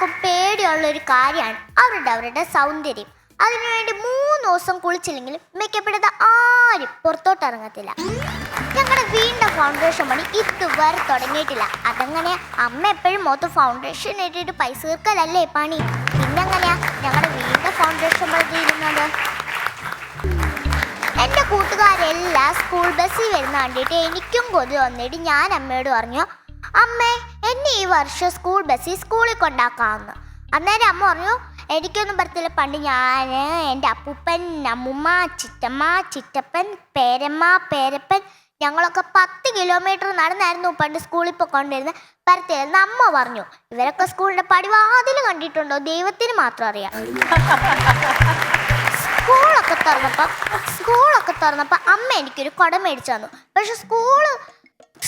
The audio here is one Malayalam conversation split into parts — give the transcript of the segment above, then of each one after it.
എല്ലാവർക്കും പേടിയുള്ളൊരു കാര്യമാണ് അവരുടെ സൗന്ദര്യം. അതിനുവേണ്ടി 3 ദിവസം കുളിച്ചില്ലെങ്കിലും മേക്കപ്പെടുന്ന ആരും പുറത്തോട്ട് ഇറങ്ങത്തില്ല. ഞങ്ങളുടെ വീടിൻ്റെ ഫൗണ്ടേഷൻ പണി ഇതുവരെ തുടങ്ങിയിട്ടില്ല. അതങ്ങനെ അമ്മ എപ്പോഴും മൊത്തം ഫൗണ്ടേഷൻ ഇട്ടിട്ട് പൈസ തീർക്കലല്ലേ പണി. പിന്നെങ്ങനെയാ ഞങ്ങളുടെ വീടിൻ്റെ ഫൗണ്ടേഷൻ പണി തീരുന്നത്? എൻ്റെ കൂട്ടുകാരെല്ലാം സ്കൂൾ ബസ്സിൽ വരുന്ന കണ്ടിട്ട് എനിക്കും കൊതി വന്നിട്ട് ഞാൻ അമ്മയോട് പറഞ്ഞു, അമ്മേ എന്നെ ഈ വർഷം സ്കൂൾ ബസ്സിൽ സ്കൂളിൽ കൊണ്ടാക്കാമെന്ന്. അന്നേരം അമ്മ പറഞ്ഞു, എനിക്കൊന്നും പറ്റത്തില്ല. പണ്ട് ഞാൻ, എൻ്റെ അപ്പൂപ്പൻ, അമ്മുമ്മ, ചിറ്റമ്മ, ചിറ്റപ്പൻ, പേരമ്മ, പേരപ്പൻ ഞങ്ങളൊക്കെ 10 കിലോമീറ്റർ നടന്നായിരുന്നു പണ്ട് സ്കൂളിൽ പോയിക്കൊണ്ടിരുന്നത്. പരത്തില്ലെന്ന് അമ്മ പറഞ്ഞു. ഇവരൊക്കെ സ്കൂളിൻ്റെ പടിവാതിൽ കണ്ടിട്ടുണ്ടോ? ദൈവത്തിന് മാത്രം അറിയാം. സ്കൂളൊക്കെ തുറന്നപ്പോൾ അമ്മ എനിക്കൊരു കുട മേടിച്ചു തന്നു. പക്ഷെ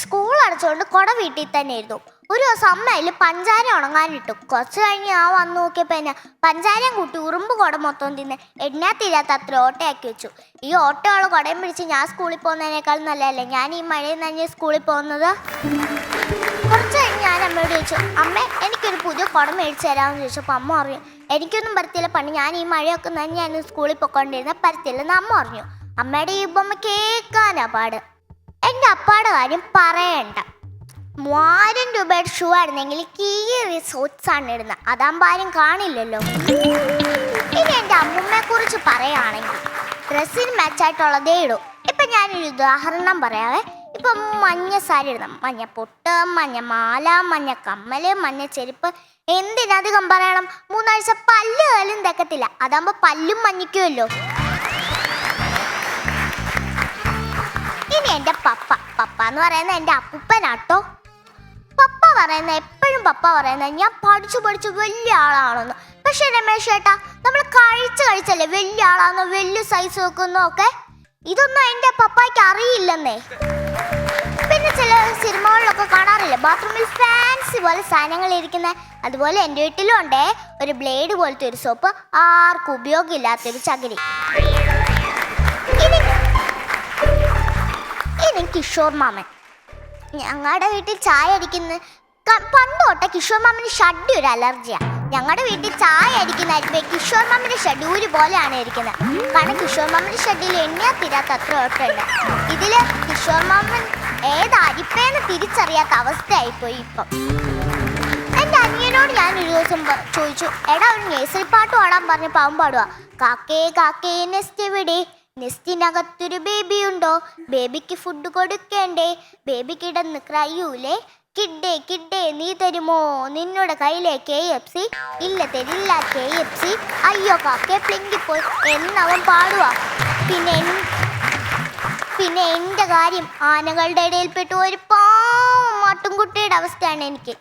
സ്കൂൾ അടച്ചുകൊണ്ട് കുട വീട്ടിൽ തന്നെ ഇരുന്നു. ഒരു ദിവസം അമ്മ അതിൽ പഞ്ചാര ഉണങ്ങാനിട്ടു. കുറച്ച് കഴിഞ്ഞ് ഞാൻ വന്ന് നോക്കിയപ്പോൾ എന്നെ പഞ്ചാരയും കൂട്ടി ഉറുമ്പ് കുട മൊത്തം തിന്ന് എണ്ണാത്തില്ലാത്ത അത്ര ഓട്ടയാക്കി വെച്ചു. ഈ ഓട്ടയുള്ള കുടയും പിടിച്ച് ഞാൻ സ്കൂളിൽ പോകുന്നതിനേക്കാൾ നല്ലതല്ലേ ഞാൻ ഈ മഴയിൽ നനഞ്ഞ് സ്കൂളിൽ പോകുന്നത്? കുറച്ച് കഴിഞ്ഞ് ഞാൻ അമ്മയോട് ചോദിച്ചു, അമ്മ എനിക്കൊരു പുതിയ കുട മേടിച്ച് തരാമെന്ന് ചോദിച്ചപ്പോൾ അമ്മ പറഞ്ഞു, എനിക്കൊന്നും പരത്തില്ല. പണ്ട് ഞാൻ ഈ മഴയൊക്കെ നനഞ്ഞായിരുന്നു സ്കൂളിൽ പോയിക്കൊണ്ടിരുന്ന പരത്തില്ലെന്ന് അമ്മ പറഞ്ഞു. അമ്മയുടെ ഈ ഉപമ കേൾക്കാനാ പാട്. എൻ്റെ അപ്പാടെ കാര്യം പറയണ്ട. 3000 രൂപയുടെ ഷൂ ആയിരുന്നെങ്കിൽ കീറി സോക്സാണ് ഇടുന്നത്. അതാകുമ്പോൾ ആരും കാണില്ലല്ലോ. ഇനി എൻ്റെ അമ്മൂമ്മയെ കുറിച്ച് പറയുകയാണെങ്കിൽ ഡ്രസ്സിന് മാച്ചായിട്ടുള്ളതേ ഇടും. ഇപ്പം ഞാനൊരു ഉദാഹരണം പറയാവേ. ഇപ്പം മഞ്ഞ സാരി ഇടണം, മഞ്ഞ പൊട്ട്, മഞ്ഞ മാല, മഞ്ഞ കമ്മല്, മഞ്ഞ ചെരുപ്പ്. എന്തിനധികം പറയണം? 3 ആഴ്ച പല്ല് കാലും തെക്കത്തില്ല. അതാകുമ്പോൾ പല്ലും മഞ്ഞിക്കുമല്ലോ. ഇനി എൻ്റെ പപ്പ എന്ന് പറയുന്നത് എൻ്റെ അപ്പൂപ്പനാട്ടോ. എപ്പോഴും പപ്പ പറയുന്നത് ഞാൻ പഠിച്ചു വലിയ ആളാണെന്ന്. പക്ഷെ രമേശ് ചേട്ടാ, നമ്മൾ കഴിച്ചല്ലേ വലിയ ആളാണെന്നോ വലിയ സൈസ് വെക്കുന്നോ ഒക്കെ? ഇതൊന്നും എൻ്റെ പപ്പായ്ക്ക് അറിയില്ലെന്നേ. പിന്നെ ചില സിനിമകളിലൊക്കെ കാണാറില്ല ബാത്റൂമിൽ ഫാൻസി പോലെ സാധനങ്ങൾ ഇരിക്കുന്നത്. അതുപോലെ എൻ്റെ വീട്ടിലും ഉണ്ടേ ഒരു ബ്ലേഡ് പോലത്തെ ഒരു സോപ്പ്, ആർക്കും ഉപയോഗമില്ലാത്തൊരു ചകിരി. ഇനി കിഷോർ മാമൻ. ഞങ്ങളുടെ വീട്ടിൽ ചായ അടിക്കുന്ന പണ്ട് തൊട്ടേ കിഷോർ മാമന് ഷഡ്ഡി ഒരു അലർജിയാണ്. ഞങ്ങളുടെ വീട്ടിൽ ചായ അടിക്കുന്ന കിഷോർ മാമൻ്റെ ഷഡ്ഡി ഒരു പോലെയാണ് ഇരിക്കുന്നത്. കാരണം കിഷോർ മാമൻ്റെ ഷഡ്ഡിയിൽ എണ്ണയാ തീരാത്ത അത്ര ഓട്ടുണ്ട്. ഇതിൽ കിഷോർ മാമൻ ഏത് അരിപ്പേന്ന് തിരിച്ചറിയാത്ത അവസ്ഥയായിപ്പോയി ഇപ്പം. എൻ്റെ അനിയനോട് ഞാൻ ഒരു ദിവസം ചോദിച്ചു, എടാ ഒരു നേഴ്സറി പാട്ട് പാടാൻ പറഞ്ഞ് പാവം പാടുക. കാക്കേ കാക്കേ നെസ്റ്റ് എവിടെ? നെസ്റ്റിനകത്തൊരു ബേബി ഉണ്ടോ? ബേബിക്ക് ഫുഡ് കൊടുക്കേണ്ടേ? ബേബി കിടന്ന് ക്രയൂലേ? കിഡേ നീ തരുമോ നിന്നോട് കയ്യിലെ KFC? ഇല്ല തരില്ല KFC. അയ്യോ കാക്കേ പ്ലിങ്കിപ്പോയി എന്നവൻ പാടുക. പിന്നെ എൻ്റെ കാര്യം ആനകളുടെ ഇടയിൽപ്പെട്ട ഒരു പാവം മാട്ടുംകുട്ടിയുടെ അവസ്ഥയാണ് എനിക്ക്.